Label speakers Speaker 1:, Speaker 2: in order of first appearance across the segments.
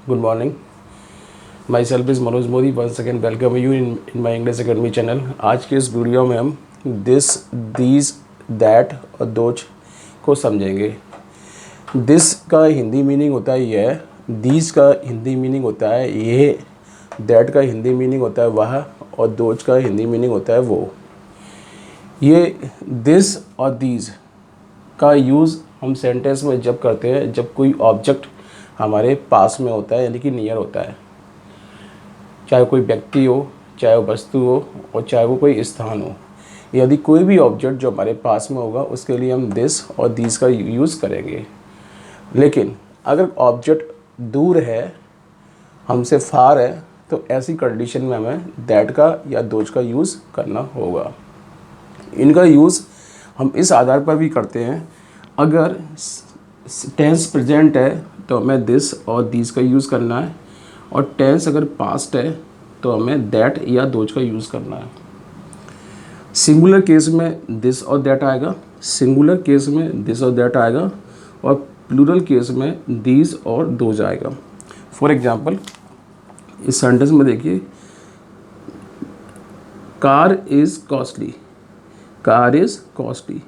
Speaker 1: Good morning. Myself is Manoj Modi. Once again, welcome you in my English Academy channel. आज के इस video में हम this, these, that और those को समझेंगे. दिस का हिंदी मीनिंग होता है यह, दीज का हिंदी मीनिंग होता है ये, दैट का हिंदी मीनिंग होता है वह और दोज का हिंदी मीनिंग होता है वो. ये दिस और दीज का यूज़ हम सेंटेंस में जब करते हैं जब कोई ऑब्जेक्ट हमारे पास में होता है, यानी कि नियर होता है. चाहे कोई व्यक्ति हो, चाहे वो वस्तु हो और चाहे वो कोई स्थान हो. यदि कोई भी ऑब्जेक्ट जो हमारे पास में होगा उसके लिए हम दिस और दीज का यूज़ करेंगे. लेकिन अगर ऑब्जेक्ट दूर है, हमसे फार है, तो ऐसी कंडीशन में हमें दैट का या दोज का यूज़ करना होगा. इनका यूज़ हम इस आधार पर भी करते हैं. अगर टेंस प्रेजेंट है तो हमें दिस और दीज का यूज़ करना है, और टेंस अगर पास्ट है तो हमें दैट या दोज का यूज़ करना है. सिंगुलर केस में दिस और दैट आएगा, सिंगुलर केस में दिस और दैट आएगा, और प्लूरल केस में दीज और दोज आएगा. फॉर एग्जांपल इस सेंटेंस में देखिए, car is costly, car is costly.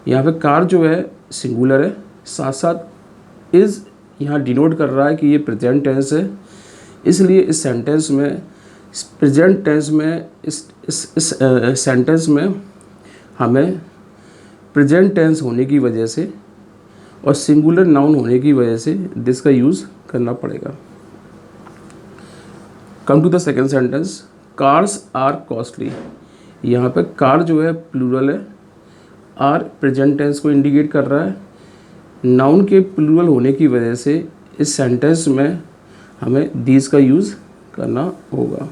Speaker 1: यहाँ पे कार जो है सिंगुलर है, साथ साथ इज़ यहाँ डिनोट कर रहा है कि ये प्रेजेंट टेंस है. इसलिए इस सेंटेंस में, प्रेजेंट टेंस में, इस सेंटेंस में हमें प्रेजेंट टेंस होने की वजह से और सिंगुलर नाउन होने की वजह से दिस का यूज़ करना पड़ेगा. Come to the second sentence, cars are costly. यहाँ पे कार जो है प्लूरल है, आर प्रेजेंट टेंस को इंडिकेट कर रहा है. नाउन के प्लूरल होने की वजह से इस सेंटेंस में हमें दीज का यूज़ करना होगा.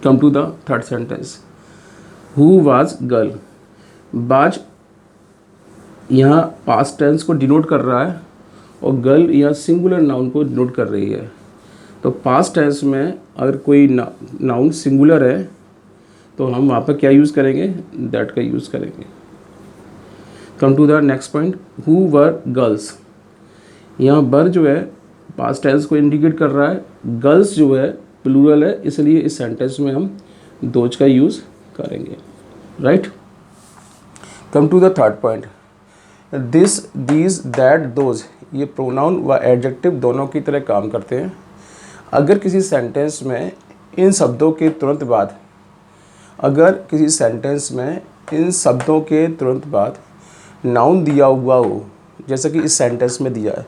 Speaker 1: Come to the third sentence, who was girl. Was यहाँ पास्ट टेंस को डिनोट कर रहा है और गर्ल यहाँ सिंगुलर नाउन को डिनोट कर रही है. तो पास्ट टेंस में अगर कोई नाउन सिंगुलर है तो हम वहाँ पर क्या यूज़ करेंगे, दैट का यूज़ करेंगे. Come to the next point, who were girls. यहाँ वर जो है पास्ट टेंस को इंडिकेट कर रहा है, गर्ल्स जो है प्लूरल है, इसलिए इस सेंटेंस में हम दोज का यूज़ करेंगे. Right. Come to the third point, this, these, that, those, ये प्रोनाउन व एडजेक्टिव दोनों की तरह काम करते हैं. अगर किसी सेंटेंस में इन शब्दों के तुरंत बाद, अगर किसी सेंटेंस में इन शब्दों के तुरंत बाद नाउन दिया हुआ हो, जैसा कि इस सेंटेंस में दिया है,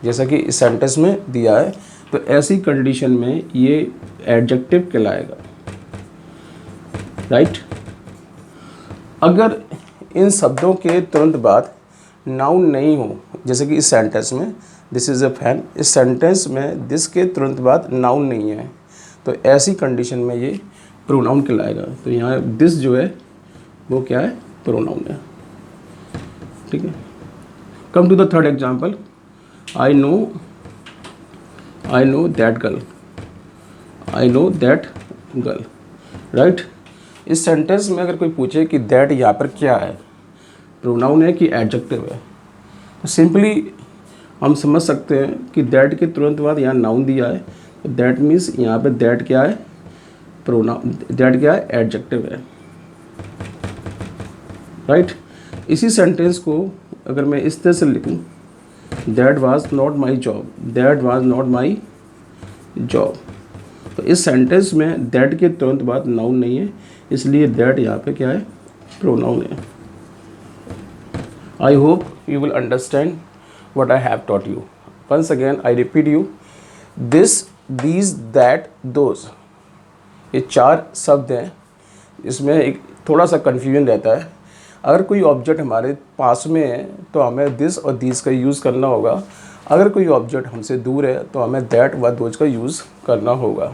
Speaker 1: जैसा कि इस सेंटेंस में दिया है, तो ऐसी कंडीशन में ये एडजेक्टिव कहलाएगा. राइट. अगर इन शब्दों के तुरंत बाद नाउन नहीं हो, जैसे कि इस सेंटेंस में दिस इज़ अ फैन, इस सेंटेंस में दिस के तुरंत बाद नाउन नहीं है, तो ऐसी कंडीशन में ये प्रोनाउन कहलाएगा. तो यहाँ दिस जो है वो क्या है, प्रोनाउन है. ठीक है. Come to the third example, I know that girl, I know that girl. Right. इस सेंटेंस में अगर कोई पूछे कि दैट यहाँ पर क्या है, प्रोनाउन है कि एडजेक्टिव है, तो सिंपली हम समझ सकते हैं कि दैट के तुरंत बाद यहाँ नाउन दिया है, तो दैट मीन्स यहाँ पे दैट क्या है, प्रोनाउन, दैट क्या है, एडजेक्टिव है. राइट. इसी सेंटेंस को अगर मैं इस तरह से लिखूँ, that was not my job, that was not my job, तो इस सेंटेंस में दैट के तुरंत बाद नाउन नहीं है, इसलिए दैट यहाँ पे क्या है, प्रोनाउन है. I hope you will understand what I have taught you. Once again I repeat you, this, these, that, those, ये चार शब्द हैं. इसमें एक थोड़ा सा कन्फ्यूजन रहता है. अगर कोई ऑब्जेक्ट हमारे पास में है तो हमें दिस और दीज का यूज़ करना होगा. अगर कोई ऑब्जेक्ट हमसे दूर है तो हमें दैट व दोज का यूज़ करना होगा.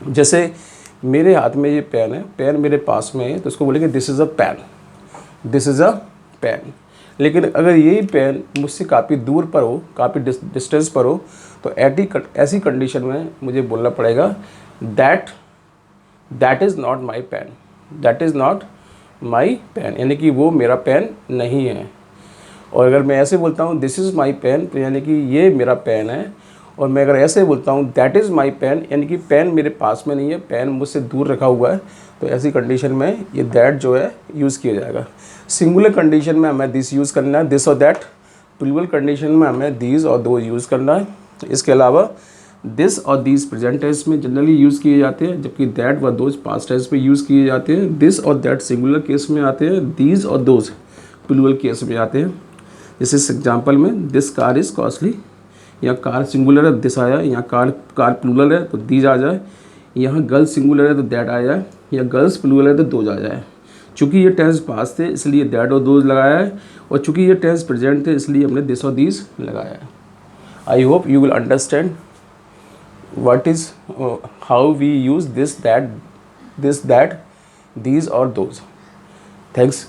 Speaker 1: जैसे मेरे हाथ में ये पेन है, पेन मेरे पास में है, तो उसको बोलेंगे this is a pen, this is a pen. लेकिन अगर यही पेन मुझसे काफ़ी दूर पर हो, काफ़ी डिस्टेंस पर हो, तो ऐसी कंडीशन में मुझे बोलना पड़ेगा that is not my pen, that is not my pen, यानी कि वो मेरा पेन नहीं है. और अगर मैं ऐसे बोलता हूँ दिस इज़ माई पेन, तो यानी कि ये मेरा पेन है और मैं अगर ऐसे बोलता हूँ दैट इज़ माई पेन, यानी कि पेन मेरे पास में नहीं है, पेन मुझसे दूर रखा हुआ है, तो ऐसी कंडीशन में ये दैट जो है यूज़ किया जाएगा। सिंगुलर कंडीशन में हमें दिस यूज़ करना है, दिस और दैट। प्लूरल कंडीशन में हमें दीज और दो यूज़ करना है। इसके अलावा दिस और दीज प्रेजेंट टेंस में जनरली यूज़ किए जाते हैं, जबकि दैट व दोज पास्ट टेंस में यूज़ किए जाते हैं। दिस और दैट सिंगुलर केस में आते हैं, दीज और दोज प्लूरल केस में आते हैं। जैसे इस एग्जाम्पल में दिस कार इज़ कॉस्टली, यहाँ कार सिंगुलर है दिस आया, यहाँ कार प्लूरल है तो दीज आ जाए, यहाँ गर्ल्स सिंगुलर है तो दैट आ जाए, या गर्ल्स प्लूरल है तो दोज आ जाए। चूँकि ये टेंस पास थे इसलिए दैट और दोज लगाया है, और चूँकि ये टेंस प्रेजेंट थे इसलिए हमने दिस और दीज लगाया है। I hope you will understand what is how we use this, that, these or those. Thanks.